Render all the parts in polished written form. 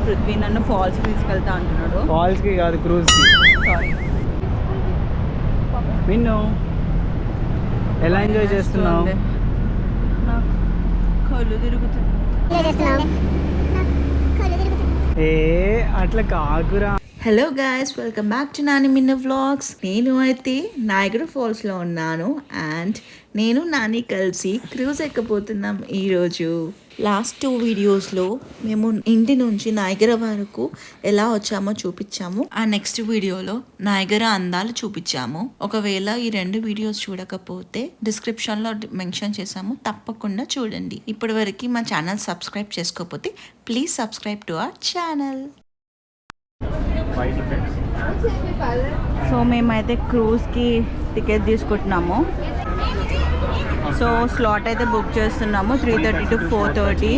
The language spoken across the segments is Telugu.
పృథ్వీ నన్ను ఫాల్స్ తీసుకెళ్తా అంటున్నాడు. ఫాల్స్ కి కాదు, క్రూజ్ కి. సారీ. మిన్ను ఎలా ఎంజాయ్ చేస్తున్నావు? నాకు కళ్ళు తిరుగుతుంది. ఏ అట్లా కాకురా. Hello guys, welcome back to Nani Minna vlogs. నేను అయితే నాయగరా ఫాల్స్లో ఉన్నాను అండ్ నేను నాని కలిసి క్రూజ్ ఎక్కబోతున్నాం ఈరోజు. లాస్ట్ 2 వీడియోస్లో మేము ఇంటి నుంచి నాయగరా వరకు ఎలా వచ్చామో చూపించాము. ఆ నెక్స్ట్ వీడియోలో నాయగరా అందాలు చూపించాము. ఒకవేళ ఈ 2 వీడియోస్ చూడకపోతే డిస్క్రిప్షన్లో మెన్షన్ చేసాము, తప్పకుండా చూడండి. ఇప్పటి వరకు మా ఛానల్ సబ్స్క్రైబ్ చేసుకోకపోతే please subscribe to our channel. So మేమైతే క్రూజ్కి టికెట్ తీసుకుంటున్నాము. సో స్లాట్ అయితే బుక్ చేస్తున్నాము 3:30 to 4:30.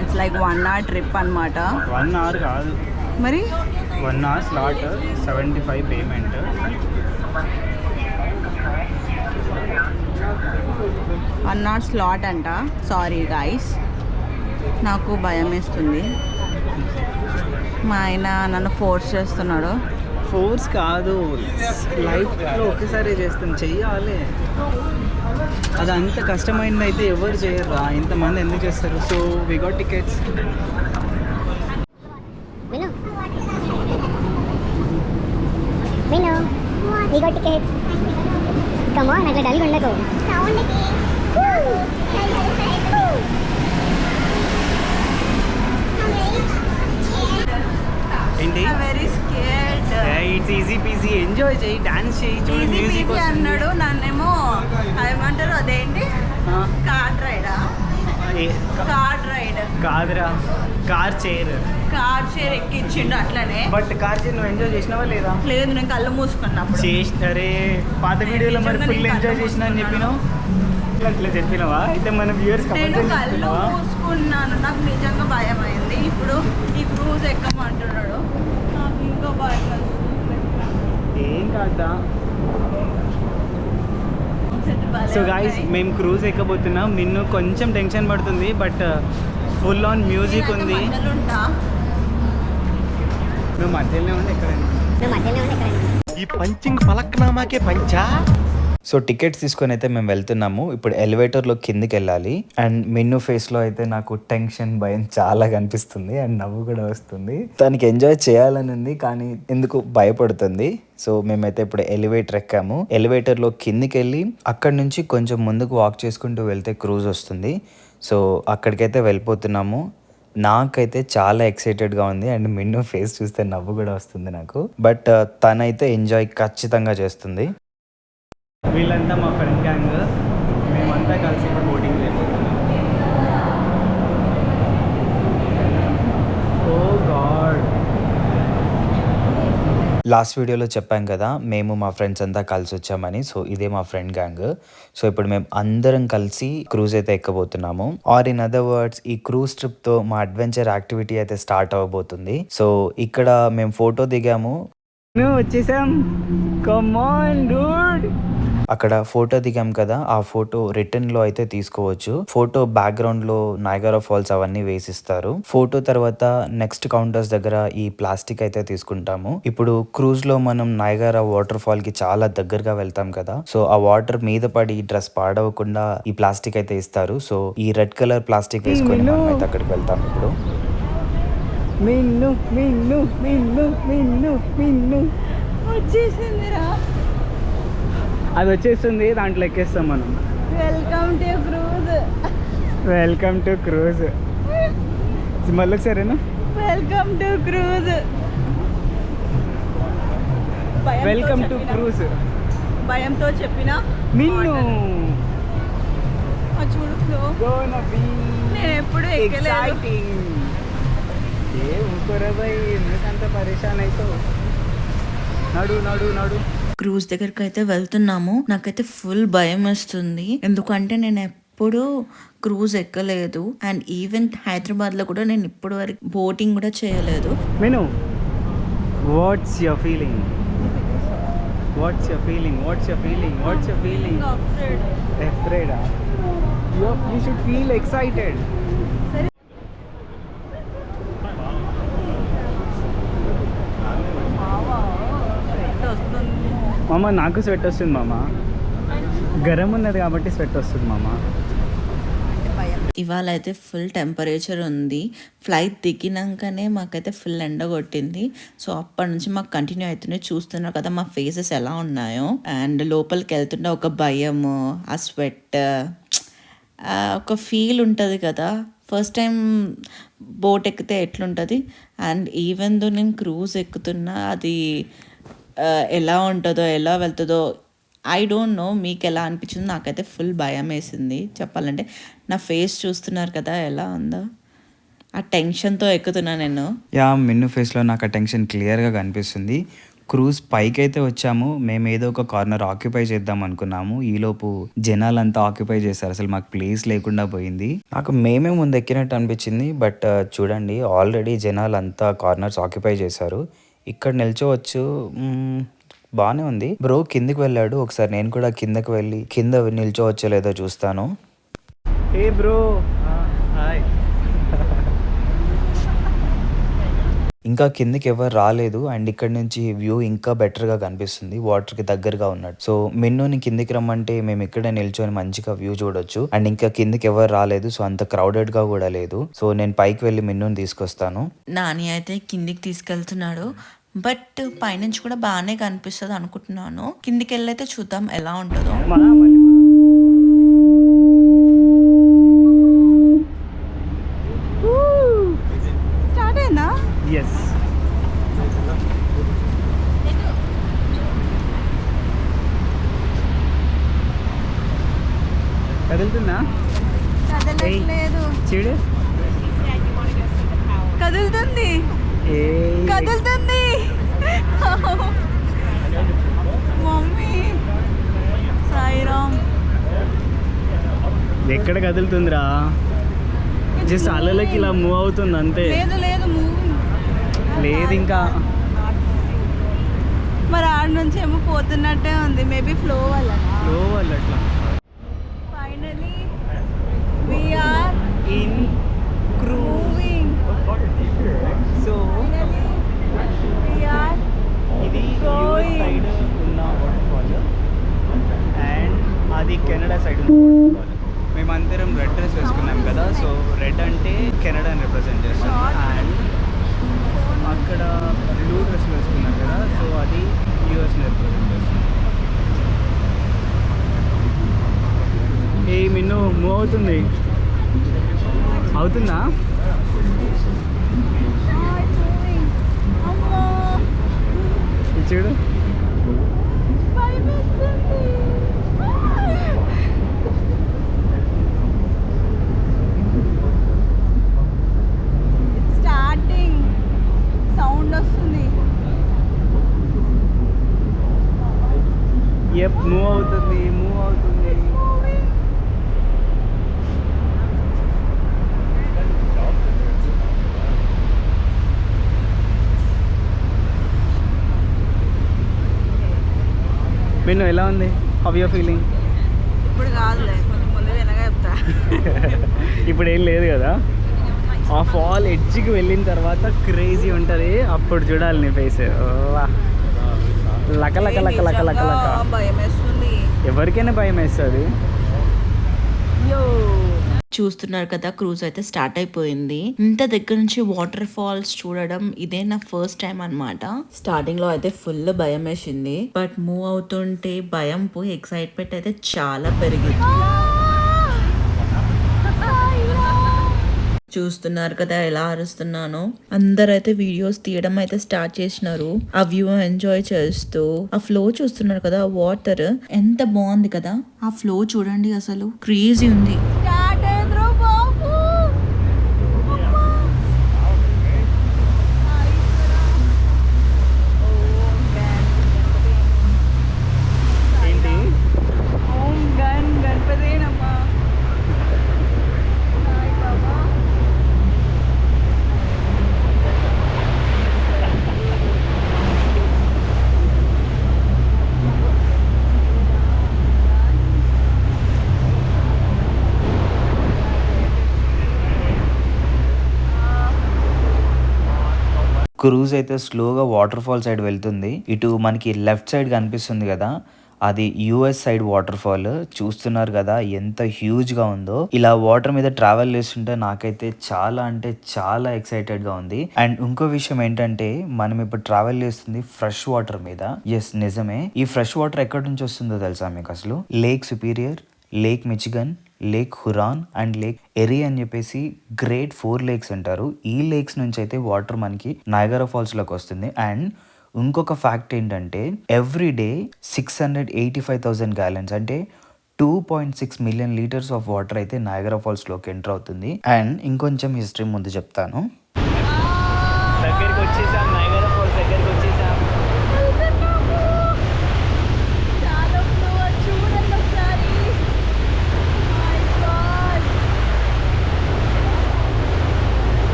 It's like 1 hour trip అనమాట. 1 hour కాదు మరి 1 hour slot, 75 payment. 1 hour slot అంట. సారీ గైస్, నాకు భయం వేస్తుంది. మా ఆయన నన్ను ఫోర్స్ చేస్తున్నాడు. ఫోర్స్ కాదు, లైఫ్లో ఒకేసారి చేస్తాను, చెయ్యాలి. అది అంత కష్టమైనది అయితే ఎవరు చేయరు, ఇంతమంది ఎందుకు చేస్తారు? So we got tickets. We got tickets. Come on, అట్లా డల్గా ఉండకు. ఏంటి? Very scared. It's easy peasy, enjoy చేయి, డాన్స్ చేయి, చూడు మ్యూజిక్ అన్నాడు. నన్నేమో ఏమంటారు అదేంటి, కార్డ్ రైడా? కార్డ్ రైడ్ కాదురా, కార్ చైర్. కార్ చైర్ ఎక్కించిండు అట్లనే. బట్ కార్ చైర్ నువ్వు ఎంజాయ్ చేసినావా లేదా? లేదు, నేను కళ్ళు మూసుకున్నప్పుడు చేసినారే. పాత వీడియోలో మరి ఫుల్ ఎంజాయ్ చేసినా అని చెప్పినావు, అట్లా చెప్పినావా? అయితే మన వ్యూవర్స్ నేను కళ్ళు మూసుకున్నాను, నాకు నిజంగా భయం అయింది. ఇప్పుడు ఈ క్రూజ్ ఎక్కమంటున్నాడు, నాకు ఇంకా భయం వేస్తుంది. ఏం కాదా. సో గాయ్స్, మేము క్రూజ్ ఎక్కబోతున్నాం. నిన్ను కొంచెం టెన్షన్ పడుతుంది, బట్ ఫుల్ ఆన్ మ్యూజిక్ ఉంది. నువ్వు మధ్యలోనే ఉండి ఎక్కడైనా ఈ పంచింగ్ పలక్నామాకే పంచా. సో టికెట్స్ తీసుకొని అయితే మేము వెళ్తున్నాము. ఇప్పుడు ఎలివేటర్లో కిందికి వెళ్ళాలి. అండ్ మిన్ను ఫేస్లో అయితే నాకు టెన్షన్, భయం చాలా కనిపిస్తుంది అండ్ నవ్వు కూడా వస్తుంది. తనకి ఎంజాయ్ చేయాలని ఉంది కానీ ఎందుకు భయపడుతుంది. సో మేమైతే ఇప్పుడు ఎలివేటర్ ఎక్కాము. ఎలివేటర్లో కిందికి వెళ్ళి అక్కడి నుంచి కొంచెం ముందుకు వాక్ చేసుకుంటూ వెళ్తే క్రూజ్ వస్తుంది. సో అక్కడికైతే వెళ్ళిపోతున్నాము. నాకైతే చాలా ఎక్సైటెడ్గా ఉంది అండ్ మిన్ను ఫేస్ చూస్తే నవ్వు కూడా వస్తుంది నాకు. బట్ తనైతే ఎంజాయ్ ఖచ్చితంగా చేస్తుంది. వీళ్ళంతా మా ఫ్రెండ్ గ్యాంగ్, మేమంతా కలిసి ఇప్పుడు బోటింగ్ చేయబోతున్నాం. ఓ గాడ్. లాస్ట్ వీడియోలో చెప్పాం కదా, మేము మా ఫ్రెండ్స్ అంతా కలిసి వచ్చామని. సో ఇదే మా ఫ్రెండ్ గ్యాంగ్. సో ఇప్పుడు మేము అందరం కలిసి క్రూజ్ అయితే ఎక్కబోతున్నాము. ఆర్ ఇన్ అదర్ వర్డ్స్, ఈ క్రూజ్ ట్రిప్ తో మా అడ్వెంచర్ యాక్టివిటీ అయితే స్టార్ట్ అవ్వబోతుంది. సో ఇక్కడ మేము ఫోటో దిగాము. మేము వచ్చేసాం. Come on Dude. అక్కడ ఫోటో దిగాం కదా, ఆ ఫోటో రిటర్న్ లో అయితే తీసుకోవచ్చు. ఫోటో బ్యాక్గ్రౌండ్ లో నయాగరా ఫాల్స్ అవన్నీ వేసిస్తారు. ఫోటో తర్వాత నెక్స్ట్ కౌంటర్స్ దగ్గర ఈ ప్లాస్టిక్ అయితే తీసుకుంటాము. ఇప్పుడు క్రూజ్ లో మనం నయాగరా వాటర్ ఫాల్ కి చాలా దగ్గరగా వెళ్తాం కదా, సో ఆ వాటర్ మీద పడి డ్రెస్ పాడవకుండా ఈ ప్లాస్టిక్ అయితే ఇస్తారు. సో ఈ రెడ్ కలర్ ప్లాస్టిక్ వేసుకొని మనం అయితే అక్కడికి వెళ్తాం. ఇప్పుడు మిన్ను మిన్ను మిన్ను మిన్ను మిన్ను వచ్చేసిందిరా. అది వచ్చేస్తుంది, దాంట్లో ఎక్కేస్తాం మనం. Welcome to cruise. Welcome to cruise. మళ్ళీ సరేనా? Welcome to cruise. Welcome to cruise. భయంతో చెప్పిన మిన్ను చూడు, గోనా బీ నేను ఎప్పుడు ఎక్కలేదు. ఎక్సైటింగ్. ఏ ఊరుకోరా భయ్, ఎందుకంత పరేషాన్ అవుతావు? నడు నడు నడు. క్రూజ్ దగ్గరికి అయితే వెళ్తున్నాము. నాకైతే ఫుల్ భయం వేస్తుంది, ఎందుకంటే నేను ఎప్పుడు క్రూజ్ ఎక్కలేదు అండ్ ఈవెన్ హైదరాబాద్ లో కూడా నేను ఇప్పటి వరకు బోటింగ్ కూడా చేయలేదు. Minu, what's your feeling? What's your feeling? What's your feeling? What's your feeling? అఫ్రేడా? You should feel excited. మామ నాకు స్వెట్ వస్తుంది మామ. గరం ఉన్నది కాబట్టి స్వెట్ వస్తుంది మామ. ఇవాళ అయితే ఫుల్ టెంపరేచర్ ఉంది. ఫ్లైట్ దిగినాకనే మాకైతే ఫుల్ ఎండ కొట్టింది. సో అప్పటి నుంచి మాకు కంటిన్యూ అవుతున్నాయి. చూస్తున్నారు కదా మా ఫేసెస్ ఎలా ఉన్నాయో. అండ్ లోపలికి వెళ్తుంటే ఒక భయము, ఆ స్వెట్, ఒక ఫీల్ ఉంటుంది కదా. ఫస్ట్ టైం బోట్ ఎక్కితే ఎట్లుంటుంది. అండ్ ఈవెన్ దో నేను క్రూజ్ ఎక్కుతున్నా, అది ఎలా ఉంటుందో ఎలా వెళ్తుందో ఐ డోంట్ నో. మీకు ఎలా అనిపించింది? నాకైతే ఫుల్ భయం వేసింది చెప్పాలంటే. నా ఫేస్ చూస్తున్నారు కదా ఎలా ఉందో. ఆ టెన్షన్తో ఎక్కుతున్నా నేను. యా, మిన్ను ఫేస్లో నాకు ఆ టెన్షన్ క్లియర్గా కనిపిస్తుంది. క్రూజ్ పైకి అయితే వచ్చాము. మేము ఏదో ఒక కార్నర్ ఆక్యుపై చేద్దాం అనుకున్నాము. ఈలోపు జనాలంతా ఆక్యుపై చేశారు. అసలు మాకు ప్లేస్ లేకుండా పోయింది. నాకు మేమే ముందు ఎక్కినట్టు అనిపించింది. బట్ చూడండి, ఆల్రెడీ జనాలంతా కార్నర్స్ ఆక్యుపై చేశారు. ఇక్కడ నిల్చోవచ్చు. బాగానే ఉంది. బ్రో కిందికి వెళ్ళాడు. ఒకసారి నేను కూడా కిందకి వెళ్ళి కింద నిల్చోవచ్చో లేదో చూస్తాను. హే బ్రో. హాయ్. ఇంకా కిందికి ఎవరు రాలేదు. అండ్ ఇక్కడ నుంచి వ్యూ ఇంకా బెటర్గా కనిపిస్తుంది, వాటర్కి దగ్గరగా ఉన్నట్టు. సో మిన్నుని కిందికి రమ్మంటే మేము ఇక్కడే నిల్చొని మంచిగా వ్యూ చూడొచ్చు. అండ్ ఇంకా కిందికి ఎవరు రాలేదు. సో అంత క్రౌడెడ్గా కూడా లేదు. సో నేను పైకి వెళ్ళి మిన్నుని తీసుకొస్తాను. నాని అయితే కిందికి తీసుకెళ్తున్నాడు. బట్ పైనుంచి కూడా బాగానే కనిపిస్తుంది అనుకుంటున్నాను. కిందికి వెళ్ళైతే చూద్దాం ఎలా ఉంటుందో. స్టార్ట్ అయిందా? ఎస్. కదులుతుందా? కదలట్లేదు. చూడు, కదులుతుంది, కదులుతుంది. మమ్మీ సాయిరామ్. ఎక్కడ కదులుతుందిరా? జస్ట్ అలలకి ఇలా మూవ్ అవుతుంది అంతే. లేదు లేదు లేదు ఇంకా. మరి ఆడ నుంచి ఏమో పోతున్నట్టే ఉంది. మేబీ ఫ్లో వల్ల. ఫ్లో వల్ల అట్లా. Finally we are in moving. So We are ఇది Going. యూఎస్ సైడ్ ఉన్న వాటర్ఫాల్ అండ్ అది కెనడా సైడ్ ఉన్న వాటర్ఫాల్. మేమందరం రెడ్ డ్రెస్ వేసుకున్నాం కదా. సో రెడ్ అంటే కెనడాని రిప్రజెంట్ చేస్తాం. అండ్ అక్కడ బ్లూ డ్రెస్ వేసుకున్నాం కదా. సో అది యూఎస్ని రిప్రజెంట్ చేస్తుంది. ఏ మిన్ను మూవ్ అవుతుంది. అవుతుందా? ఇది చూడు. స్టార్టింగ్ సౌండ్ వస్తుంది. ఎప్ మూవ్ అవుతుంది, మూవ్ అవుతుంది. మిన్ను ఎలా ఉంది? How you feeling? ఇప్పుడు కాదులే, కొంచెం ముందు వెనక చెప్తా. ఇప్పుడు ఏం లేదు కదా. ఆ ఫాల్ ఎడ్జ్కి వెళ్ళిన తర్వాత క్రేజీ ఉంటుంది. అప్పుడు చూడాలి నీ ఫేస్. లక లక లక లక లక లక. భయం వేస్తుంది. ఎవరికైనా భయం వేస్తుంది. చూస్తున్నారు కదా, క్రూజ్ అయితే స్టార్ట్ అయిపోయింది. ఇంత దగ్గర నుంచి వాటర్ ఫాల్స్ చూడడం ఇదే నా ఫస్ట్ టైం అన్నమాట. స్టార్టింగ్ లో అయితే ఫుల్ భయం వేసింది. బట్ మూవ్ అవుతుంటే భయం పోయి ఎక్సైట్మెంట్ అయితే చాలా పెరిగింది. చూస్తున్నారు కదా ఎలా అరుస్తున్నాను. అందరైతే వీడియోస్ తీయడం అయితే స్టార్ట్ చేసినారు. ఆ వ్యూ ఎంజాయ్ చేస్తూ ఆ ఫ్లో చూస్తున్నారు కదా. వాటర్ ఎంత బాగుంది కదా. ఆ ఫ్లో చూడండి, అసలు క్రేజీ ఉంది. ఏంటి? క్రూజ్ అయితే స్లోగా వాటర్ ఫాల్ సైడ్ వెళ్తుంది. ఇటు మనకి లెఫ్ట్ సైడ్ కనిపిస్తుంది కదా, అది యుఎస్ సైడ్ వాటర్ ఫాల్. చూస్తున్నారు కదా ఎంత హ్యూజ్ గా ఉందో. ఇలా వాటర్ మీద ట్రావెల్ చేస్తుంటే నాకైతే చాలా అంటే చాలా ఎక్సైటెడ్ గా ఉంది. అండ్ ఇంకో విషయం ఏంటంటే మనం ఇప్పుడు ట్రావెల్ చేస్తుంది ఫ్రెష్ వాటర్ మీద. ఎస్, నిజమే. ఈ ఫ్రెష్ వాటర్ ఎక్కడి నుంచి వస్తుందో తెలుసా మీకు అసలు? Lake Superior, Lake Michigan, Lake Huron and Lake Erie అని చెప్పేసి గ్రేట్ 4 లేక్స్ అంటారు. ఈ లేక్స్ నుంచి అయితే వాటర్ మనకి నయాగరా ఫాల్స్ లోకి వస్తుంది. అండ్ ఇంకొక ఫ్యాక్ట్ ఏంటంటే ఎవ్రీ డే 685,000 గ్యాలన్స్ అంటే 2.6 మిలియన్ లీటర్స్ ఆఫ్ వాటర్ అయితే నయాగరా ఫాల్స్ లోకి ఎంటర్ అవుతుంది. అండ్ ఇంకొంచెం హిస్టరీ ముందు చెప్తాను. దగ్గరికి వచ్చేసాం, నయాగరా ఫాల్స్ దగ్గరికి వచ్చేసాం.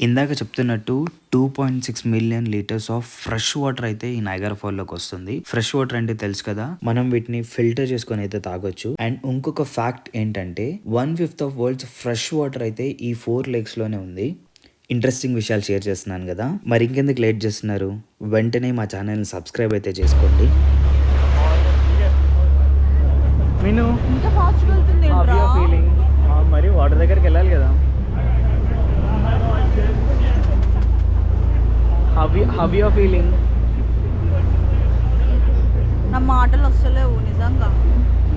ఇందాక చెప్తున్నట్టు 2.6 million litres of fresh water అయితే ఈ నయాగరా ఫాల్ లోకి వస్తుంది. ఫ్రెష్ వాటర్ అంటే తెలుసు కదా, మనం వీటిని ఫిల్టర్ చేసుకొని అయితే తాగొచ్చు. అండ్ ఇంకొక ఫ్యాక్ట్ ఏంటంటే 1/5 ఆఫ్ వరల్డ్స్ ఫ్రెష్ వాటర్ అయితే ఈ 4 లేక్స్ లోనే ఉంది. ఇంట్రెస్టింగ్ విషయాలు షేర్ చేస్తున్నాను కదా, మరి ఇంకెందుకు లేట్ చేస్తున్నారు? వెంటనే మా ఛానల్ని సబ్స్క్రైబ్ అయితే చేసుకోండి. మీను ఇంత ఫాస్ట్గా వెళ్తుంది ఫీలింగ్ మరి వాటర్ దగ్గరికి వెళ్ళాలి కదా. How you feeling? నా మాటలు వస్తలేవు నిజంగా.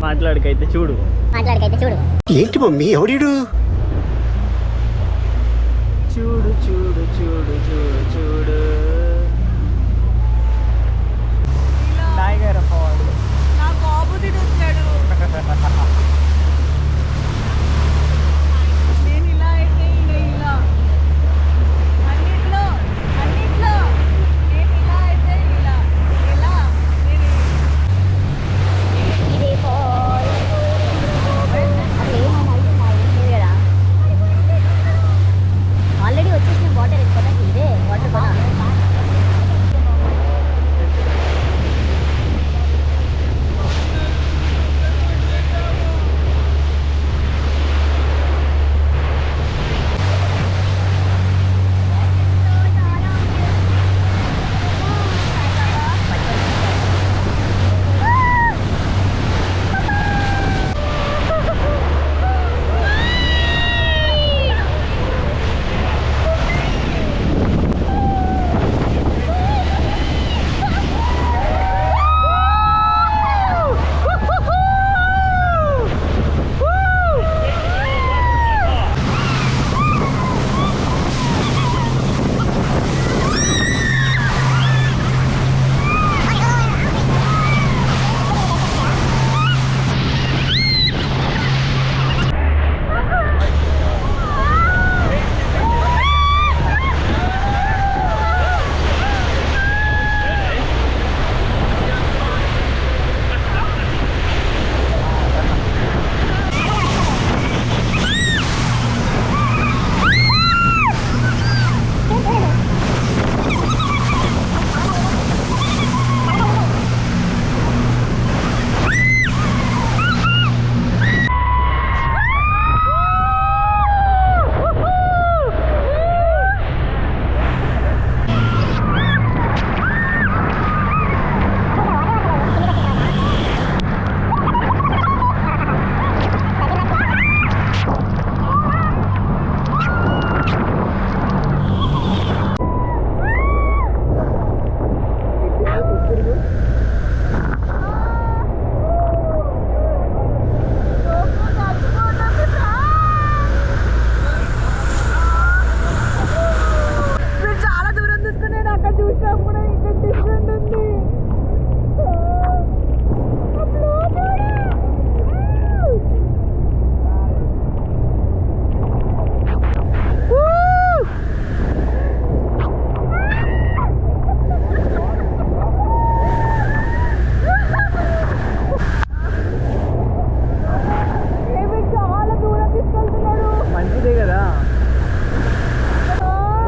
మాట్లాడకైతే చూడు. ఏంటి మమ్మీ ఎవడీడు? చూడు చూడు చూడు చూడు చూడు నయాగరా ఫాల్స్. నాకు ఆపోజిట్ వచ్చాడు. నేను ఇలా అయితే ఇలా అన్నిట్లో నేను ఇలా అయితే ఇలా నేను ఇదే ఫాల్ అసలు కదా ఆల్రెడీ వచ్చేసిన వాటర్ కదా, ఇదే వాటర్ కదా.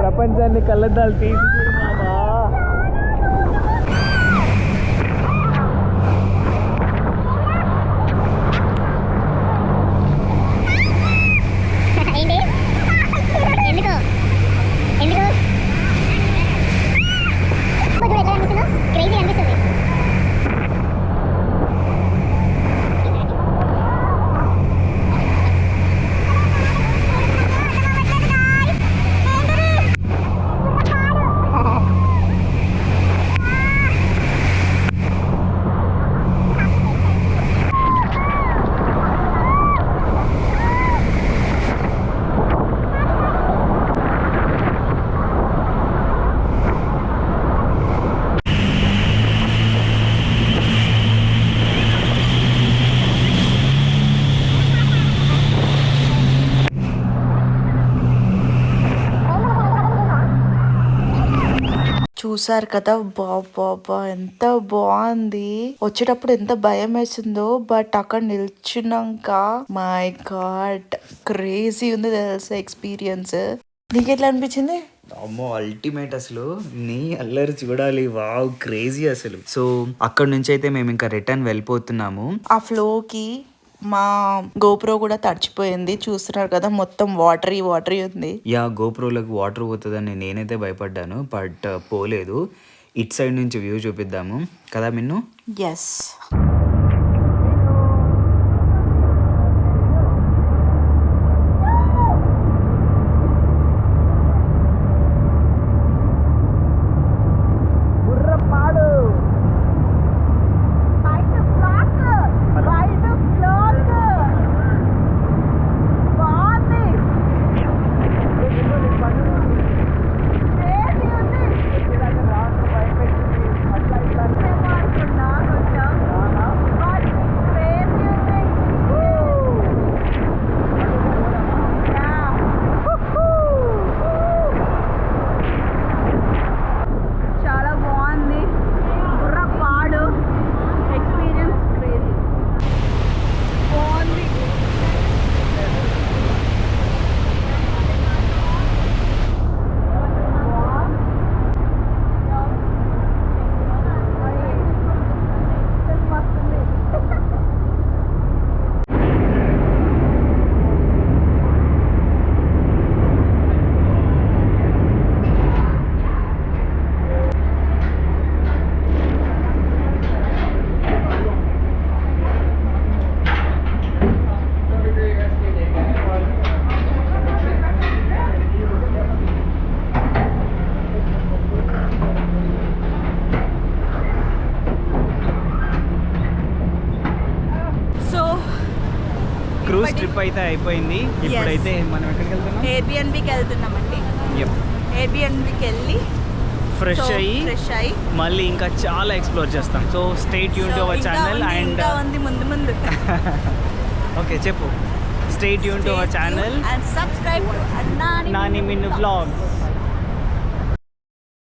ప్రపంచాన్ని కళ్ళద్దాలు తీసి చూడు మామా. చూసారు కదా, బాబా ఎంత బాగుంది. వచ్చేటప్పుడు ఎంత భయం వేసిందో, బట్ అక్కడ నిల్చున్నాక మై గాడ్ క్రేజీ ఉంది తెలుసా ఎక్స్పీరియన్స్. నీకు ఎట్లా అనిపించింది? అమ్మో అల్టిమేట్ అసలు, నీ అల్లరి చూడాలి, వావ్ క్రేజీ అసలు. సో అక్కడ నుంచి అయితే మేము ఇంకా రిటర్న్ వెళ్ళిపోతున్నాము. ఆ ఫ్లోకి మా గోప్రో కూడా తడిచిపోయింది. చూస్తున్నారు కదా, మొత్తం వాటరీ ఉంది. యా, గోప్రోలకు వాటర్ పోతుందని నేనైతే భయపడ్డాను, బట్ పోలేదు. ఇట్ సైడ్ నుంచి వ్యూ చూపిద్దాము కదా మిన్ను. ఎస్, క్రూజ్ ట్రిప్ అయితే అయిపోయింది. ఇప్పుడైతే మనం ఎక్కడికి వెళ్తున్నాం? ఎయిర్బిఎన్బికి వెళ్తున్నామండి. ఎయిర్బిఎన్బికి వెళ్ళి ఫ్రెష్ అయ్యి మళ్ళీ ఇంకా చాలా ఎక్స్ప్లోర్ చేస్తాం. So stay tune to our channel and ముందు ఓకే చెప్పు. Stay tune to our channel and subscribe to Nani Minnu vlogs.